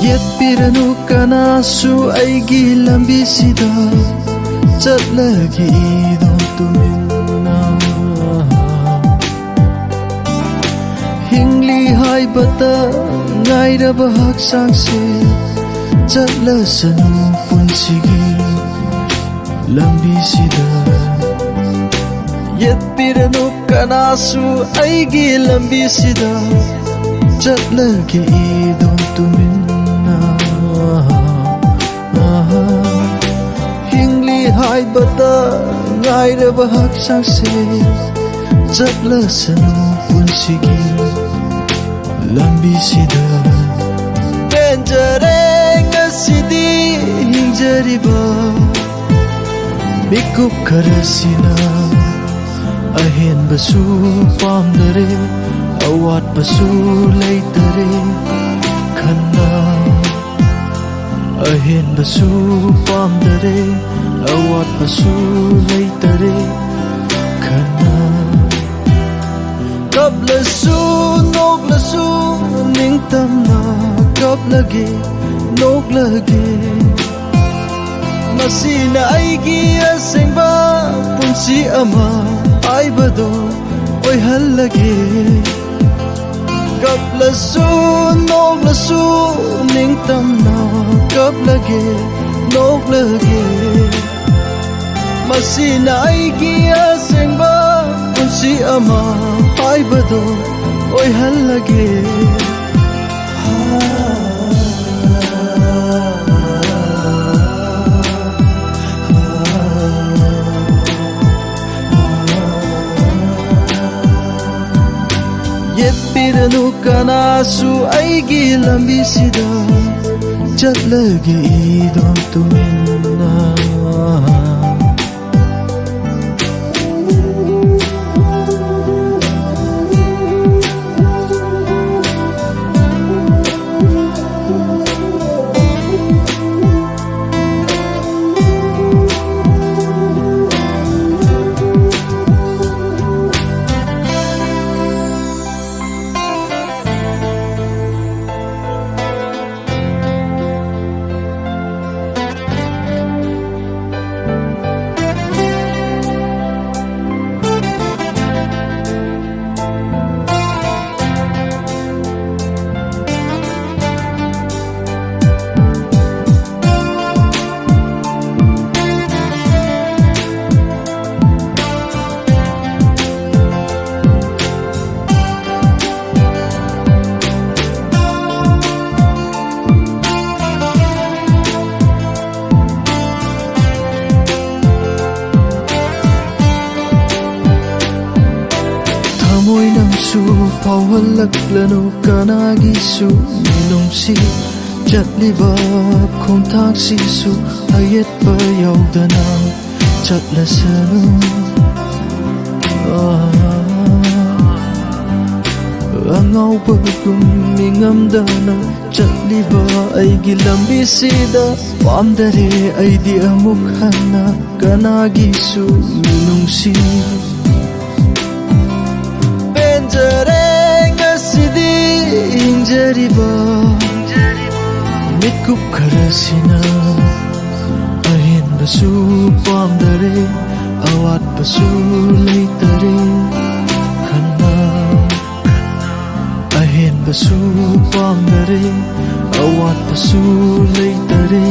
ꯌꯦꯠꯄꯤꯔꯅꯨ ꯀꯅꯥꯁꯨ ꯑꯩꯒꯤ ꯂꯝꯕꯤꯁꯤꯗ ꯆꯠꯂꯒꯦ ꯏꯗꯣꯝ ꯇꯨꯃꯤꯟꯅ ꯍꯤꯡꯂꯤ ꯍꯥꯏꯕꯇ ꯉꯥꯏꯔꯕ ꯍꯛꯆꯥꯡꯁꯦ ꯆꯠꯂꯁꯅꯨ ꯄꯨꯟꯁꯤꯒꯤ ꯂꯝꯕꯤꯁꯤꯗ ꯌꯦꯠꯄꯤꯔꯅꯨ ꯀꯅꯥꯁꯨ ꯑꯩꯒꯤ ꯂꯝꯕꯤꯁꯤꯗ ꯆꯠꯂꯒꯦ ꯏꯗꯣꯝ ꯇꯨꯃꯤꯟꯅ ꯍꯤꯡꯂꯤ ꯍꯥꯏꯕꯇ ꯉꯥꯏꯔꯕ ꯍꯛꯆꯥꯡꯁꯦ ꯆꯠꯂꯁꯅꯨ ꯄꯨꯟꯁꯤꯒꯤ ꯂꯝꯕꯤꯁꯤꯗ ꯄꯦꯟꯖꯔꯦ ꯉꯁꯤꯗꯤ ꯍꯤꯡꯖꯔꯤꯕ ꯃꯤꯀꯨꯞ ꯈꯔꯁꯤꯅ ꯑꯍꯦꯟꯕꯁꯨ ꯄꯥꯝꯗꯔꯦ ꯑꯋꯥꯠꯄꯁꯨ ꯂꯩꯇꯔꯦ ꯈꯟꯅ ꯑꯍꯦꯟꯕꯁꯨ ꯄꯥꯝꯗꯔꯦ ꯑꯋꯥꯠꯄꯁꯨ ꯂꯩꯇꯔꯦ ꯈꯟꯅ ꯀꯞꯂꯁꯨ ꯅꯣꯛꯂꯁꯨ ꯅꯤꯡꯇꯝꯅ ꯀꯞꯂꯒꯦ ꯅꯣꯛꯂꯒꯦ ꯃꯁꯤꯅ ꯑꯩꯒꯤ ꯑꯁꯦꯡꯕ ꯄꯨꯟꯁꯤ ꯑꯃ ꯍꯥꯏꯕꯗꯣ ꯑꯣꯏꯍꯜꯂꯒꯦ ꯀꯞꯂꯁꯨ ꯅꯣꯛꯂꯁꯨ ꯅꯤꯡꯇꯝꯅ ꯀꯞꯂꯒꯦ ꯅꯣꯛꯂꯒꯦ ꯃꯁꯤꯅ ꯑꯩꯒꯤ ꯑꯁꯦꯡꯕ ꯄꯨꯟꯁꯤ ꯑꯃ ꯍꯥꯏꯕꯗꯣ ꯑꯣꯏꯍꯜꯂꯒꯦ ꯌꯦꯠꯄꯤꯔꯅꯨ ꯀꯅꯥꯁꯨ ꯑꯩꯒꯤ ꯂꯝꯕꯤꯁꯤꯗ ꯆꯠꯂꯒꯦ ꯏꯗꯣꯝ ꯇꯨꯃꯤꯟꯅ ꯊꯃꯣꯏꯅꯪꯁꯨ ꯐꯥꯎꯍꯜꯂꯛꯂꯅꯨ ꯀꯅꯥꯒꯤꯁꯨ ꯃꯤꯅꯨꯡꯁꯤ ꯆꯠꯂꯤꯕ ꯈꯣꯡꯊꯥꯡꯁꯤꯁꯨ ꯑꯌꯦꯠꯄ ꯌꯥꯎꯗꯅ ꯆꯠꯂꯁꯅꯨ ꯑꯉꯥꯎꯕꯒꯨꯝ ꯃꯤꯉꯝꯗꯅ ꯆꯠꯂꯤꯕ ꯑꯩꯒꯤ ꯂꯝꯕꯤꯁꯤꯗ ꯄꯥꯝꯗꯔꯦ ꯑꯩꯗꯤ ꯑꯃꯨꯛ ꯍꯟꯅ ꯀꯅꯥꯒꯤꯁꯨ ꯃꯤꯅꯨꯡꯁꯤ ꯄꯦꯟꯖꯔꯦ ꯉꯁꯤꯗꯤ ꯍꯤꯡꯖꯔꯤꯕ ꯃꯤꯀꯨꯞ ꯈꯔꯁꯤꯅ ꯑꯍꯦꯟꯕꯁꯨ ꯄꯥꯝꯗꯔꯦ ꯑꯋꯥꯠꯄꯁꯨ ꯂꯩꯇꯔꯦ ꯈꯟꯅ ꯑꯍꯦꯟꯕꯁꯨ ꯄꯥꯝꯗꯔꯦ ꯑꯋꯥꯠꯄꯁꯨ ꯂꯩꯇꯔꯦ